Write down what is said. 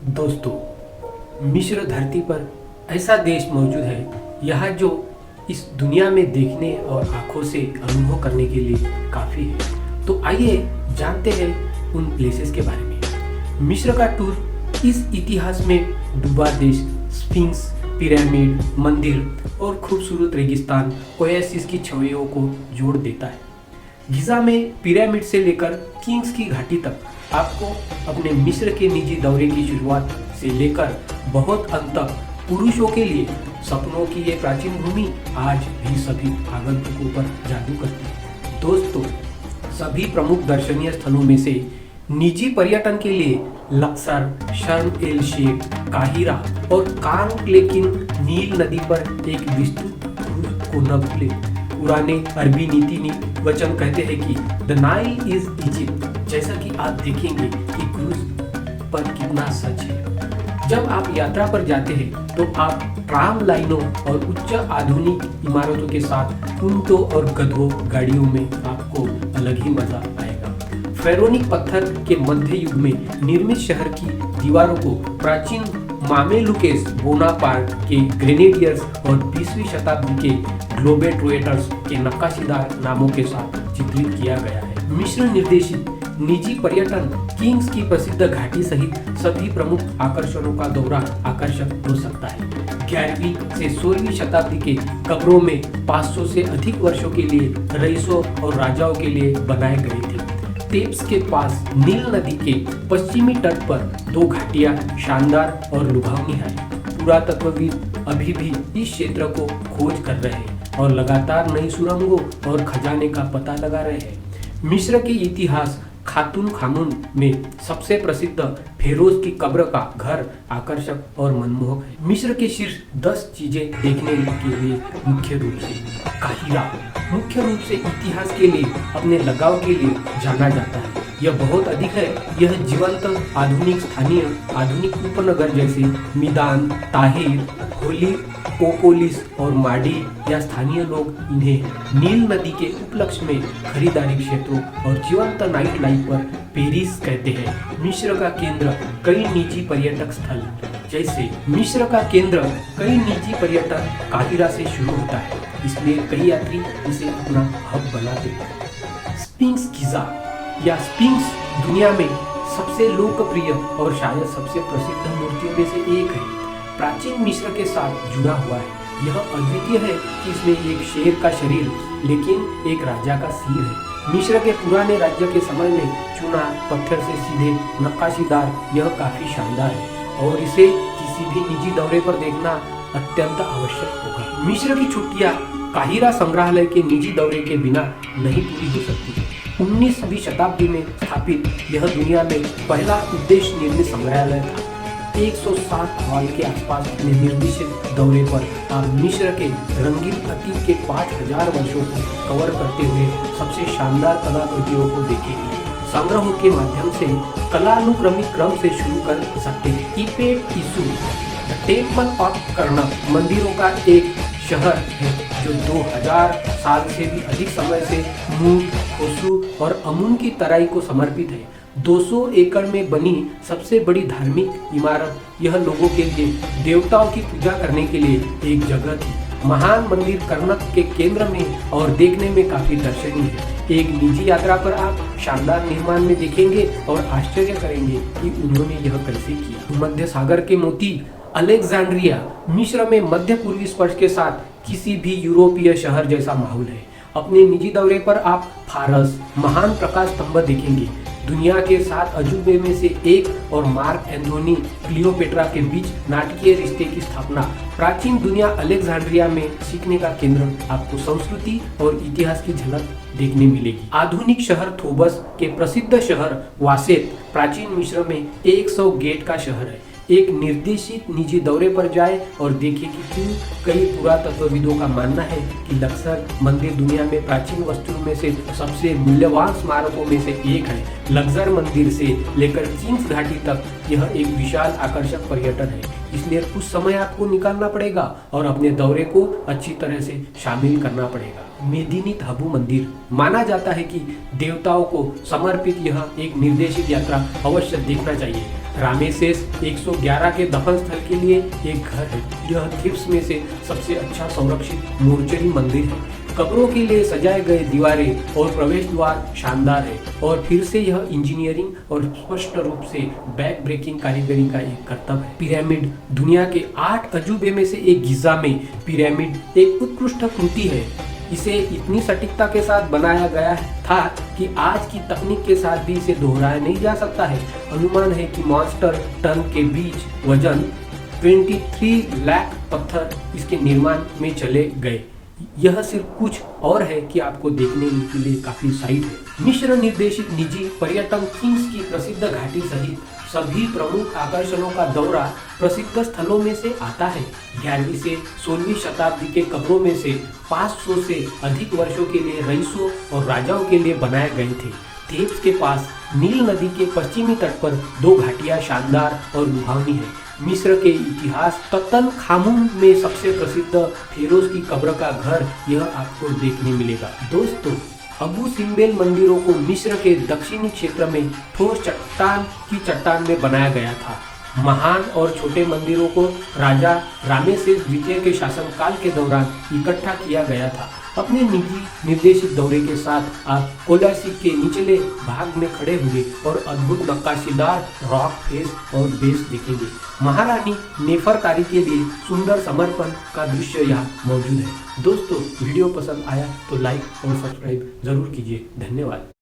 दोस्तों, मिस्र धरती पर ऐसा देश मौजूद है यहाँ जो इस दुनिया में देखने और आंखों से अनुभव करने के लिए काफ़ी है। तो आइए जानते हैं उन प्लेसेस के बारे में। मिस्र का टूर इस इतिहास में डूबा देश स्फिंक्स, पिरामिड, मंदिर और खूबसूरत रेगिस्तान ओएसिस की छवियों को जोड़ देता है। गिज़ा में पिरामिड से लेकर किंग्स की घाटी तक आपको अपने मिस्र के निजी दौरे की शुरुआत से लेकर बहुत अंत तक पुरुषों के लिए सपनों की ये प्राचीन भूमि आज भी सभी आगंतुकों पर जादू करती है। दोस्तों, सभी प्रमुख दर्शनीय स्थलों में से निजी पर्यटन के लिए लक्सर, शर्म एल शेख, काहिरा और कांग लेकिन नील नदी पर एक विस्तृत क्रूज को न भूले। पुराने अरबी नीति वचन कहते हैं कि द नाइल इज इजिप्ट। जैसा कि आप देखेंगे कि क्रूज पर कितना सच है। जब आप यात्रा पर जाते हैं तो आप ट्राम लाइनों और उच्च आधुनिक इमारतों के साथ ऊंटों और गधों गाड़ियों में आपको अलग ही मजा आएगा। फेरोनिक पत्थर के मध्य युग में निर्मित शहर की दीवारों को प्राचीन मामेलुकेस बोनापार्ट के ग्रेनेडियर्स और 20वीं शताब्दी के ग्लोबेट्रोटर्स के नक्काशीदार नामों के साथ चित्रित किया गया है। मिस्र निर्देशित निजी पर्यटन किंग्स की प्रसिद्ध घाटी सहित सभी प्रमुख आकर्षणों का दौरा आकर्षक हो सकता है। 11वीं से 16वीं शताब्दी के कब्रों में 500 से अधिक वर्षों के लिए रईसों और राजाओं के लिए बनाए गए थे। तेब्स के पास नील नदी के पश्चिमी तट पर 2 घाटियां शानदार और लुभावनी है। पुरातत्वविद अभी भी इस क्षेत्र को खोज कर रहे हैं और लगातार नई सुरंगों और खजाने का पता लगा रहे हैं। मिस्र के इतिहास खातून खामून में सबसे प्रसिद्ध फेरोज की कब्र का घर आकर्षक और मनमोहक है। मिस्र के शीर्ष 10 चीजें देखने के लिए मुख्य रूप से काहिरा मुख्य रूप से इतिहास के लिए अपने लगाव के लिए जाना जाता है। यह बहुत अधिक है। यह जीवंत आधुनिक स्थानीय आधुनिक उपनगर जैसे मिदान, ताहिर, होली पोपोलिस और माडी या स्थानीय लोग इन्हें नील नदी के उपलक्ष्य में खरीदारी क्षेत्रों और जीवंत नाइट लाइफ पर पेरिस कहते हैं। मिस्र का केंद्र कई निजी पर्यटक स्थल जैसे मिस्र का केंद्र कई निजी पर्यटन काहिरा से शुरू होता है, इसलिए कई यात्री इसे अपना हब बनाते हैं। स्फिंक्स गिज़ा या स्फिंक्स दुनिया में सबसे लोकप्रिय और शायद सबसे प्रसिद्ध मूर्तियों में से एक है। प्राचीन मिस्र के साथ जुड़ा हुआ है। यह अद्वितीय है कि इसमें एक शेर का शरीर लेकिन एक राजा का सिर है। मिस्र के पुराने राज्य के समय में चूना पत्थर से सीधे नक्काशीदार यह काफी शानदार है और इसे किसी भी निजी दौरे पर देखना अत्यंत आवश्यक होगा। मिस्र की छुट्टियां काहिरा संग्रहालय के निजी दौरे के बिना नहीं पूरी हो सकती। 19वीं शताब्दी में स्थापित यह दुनिया में पहला उद्देश्य निर्मित संग्रहालय था। 160 हॉल के आसपास अपने निर्देशित दौरे पर आप मिस्र के रंगीन अतीत के 5000 वर्षों को कवर करते हुए सबसे शानदार कलाकृतियों को देखेंगे। संग्रहों के माध्यम से कलानुक्रमिक क्रम से शुरू कर सकते हैं। इपेट इसू टेम्पल ऑफ कर्नक मंदिरों का एक शहर है जो 2000 साल से भी अधिक समय से मूट, खोसू और अमुन की तराई को समर्पित है। 200 एकड़ में बनी सबसे बड़ी धार्मिक इमारत यह लोगों के लिए देवताओं की पूजा करने के लिए एक जगह थी। महान मंदिर कर्नक के केंद्र में और देखने में काफी दर्शनीय है। एक निजी यात्रा पर आप शानदार निर्माण में देखेंगे और आश्चर्य करेंगे कि उन्होंने यह कैसे किया। मध्य सागर के मोती अलेक्जेंड्रिया मिस्र में मध्य पूर्वी स्पर्श के साथ किसी भी यूरोपीय शहर जैसा माहौल है। अपने निजी दौरे पर आप फारस महान प्रकाश स्तंभ देखेंगे। दुनिया के 7 अजूबे में से एक और मार्क एंथोनी क्लियोपेट्रा के बीच नाटकीय रिश्ते की स्थापना। प्राचीन दुनिया अलेक्जेंड्रिया में सीखने का केंद्र आपको संस्कृति और इतिहास की झलक देखने मिलेगी। आधुनिक शहर थोबस के प्रसिद्ध शहर वासेत प्राचीन मिस्र में 100 गेट का शहर है। एक निर्देशित निजी दौरे पर जाए और देखें कि क्यों कई पुरातत्वविदों का मानना है कि लक्सर मंदिर दुनिया में प्राचीन वस्तुओं में से सबसे मूल्यवान स्मारकों में से एक है। लक्सर मंदिर से लेकर किंग्स घाटी तक यह एक विशाल आकर्षक पर्यटन है, इसलिए कुछ समय आपको निकालना पड़ेगा और अपने दौरे को अच्छी तरह से शामिल करना पड़ेगा। मेदिनी हाबू मंदिर माना जाता है कि देवताओं को समर्पित यह एक निर्देशित यात्रा अवश्य देखना चाहिए। रामेसेस 111 के दफन स्थल के लिए एक घर है। यह थीब्स में से सबसे अच्छा संरक्षित मोर्चरी मंदिर है। कब्रों के लिए सजाए गए दीवारें और प्रवेश द्वार शानदार है और फिर से यह इंजीनियरिंग और स्पष्ट रूप से बैक ब्रेकिंग कारीगरी का एक करतब है। पिरामिड दुनिया के 8 अजूबे में से एक गिजा में पिरामिड एक उत्कृष्ट कृति है। इसे इतनी सटीकता के साथ बनाया गया था कि आज की तकनीक के साथ भी इसे दोहराया नहीं जा सकता है। अनुमान है कि मॉन्स्टर टन के बीच वजन 23 लाख पत्थर इसके निर्माण में चले गए। यह सिर्फ कुछ और है कि आपको देखने के लिए काफी साइट है। मिश्र निर्देशित निजी पर्यटन किंग्स की प्रसिद्ध घाटी सहित सभी प्रमुख आकर्षणों का दौरा प्रसिद्ध स्थलों में से आता है। 11वीं से 16वीं शताब्दी के कब्रों में से 500 से अधिक वर्षों के लिए रईसों और राजाओं के लिए बनाए गए थे। थेब्स के पास नील नदी के पश्चिमी तट पर 2 घाटियां शानदार और लुभावनी है। मिस्र के इतिहास तutankhamun में सबसे प्रसिद्ध फेरोज की कब्र का घर यह आपको देखने मिलेगा। दोस्तों, अबू सिम्बेल मंदिरों को मिस्र के दक्षिणी क्षेत्र में ठोस चट्टान की चट्टान में बनाया गया था। महान और छोटे मंदिरों को राजा रामेसेस द्वितीय के शासनकाल के दौरान इकट्ठा किया गया था। अपने निजी निर्देशित दौरे के साथ आप कोलासिक के निचले भाग में खड़े होंगे और अद्भुत नक्काशीदार रॉक फेस और बेस देखेंगे। महारानी नेफरतारी के लिए सुंदर समर्पण का दृश्य यहाँ मौजूद है। दोस्तों, वीडियो पसंद आया तो लाइक और सब्सक्राइब जरूर कीजिए। धन्यवाद।